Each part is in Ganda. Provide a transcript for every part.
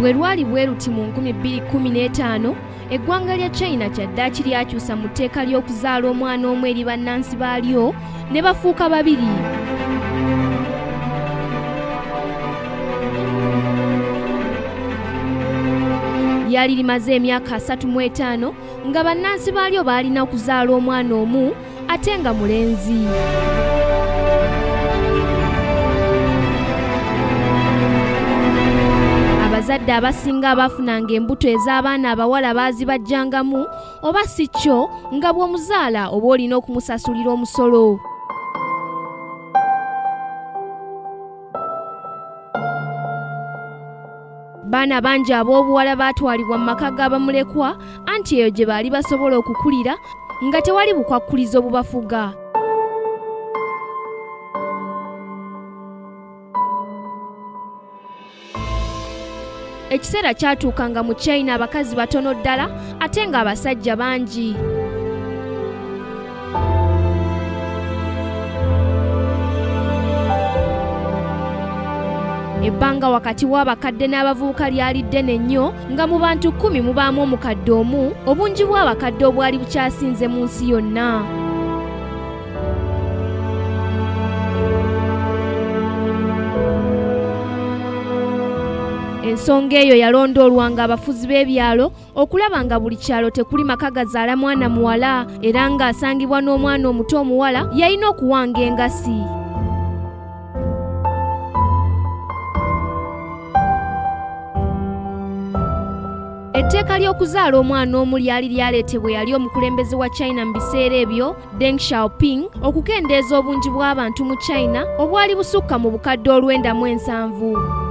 bwe lwali bwe luti mu 2015 eggwanga lya China kyaddaaki lyakyusa mu tteeka ly'okuzaala omwana omu eri bannansi baalyo ne bafuuka babiri. Lyali limaze emyaka 35 nga bannansi baalyo baalina okuzaala omwana omu ate nga mulenzi. Abazadde abasinga abafunanga embuto ez'abaana abawala baazibajjangamu oba si kyo nga bw'omuzaala oba olina okumusasulira omusolo. Baana bangi ab'obuwala baatwalibwa mu maka g'abamulekwa anti eyo gye baali basobola okukulira nga tewali bukwakkulizo bubafuga. Ekiseera kyatuukanga mu China abakazi batono ddala ate nga abasajja bangi. Ebbanga wakati w'abakadde n'abavubuka lyali ddene nnyo nga mu bantu 10 mubaamu omukadde omu, obungi bw'abakadde obwali bukyasinze mu nsi yonna. Ensonga eyo yalondoolwanga abafuzi b'ebyalo okulaba nga buli kyalo tekuli maka gazaala mwana muwala era ng'asangibwa n'omwana omuto omuwala yalina okuwanga engasi. Etteeka ly'okuzaala omwana omu lyali lyaleetebwa yali omukulembeze wa China mu biseera ebyo Deng Xiaoping okukendeeza obungi bw'abantu mu China obwali busukka mu bukadde 97.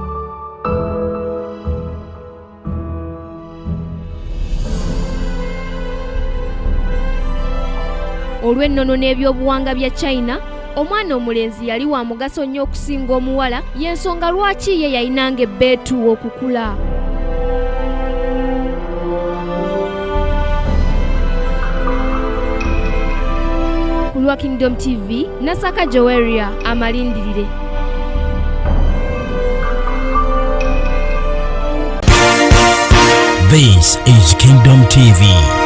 Olw'ennono n'ebyobuwanga bya China, omwana omulenzi yali wa mugaso nnyo okusinga omuwala y'ensonga lwaki ye yayinanga ebbeetu okukula. Ku lwa Kingdom TV, Nasaka Joweria amalindirire. This is Kingdom TV.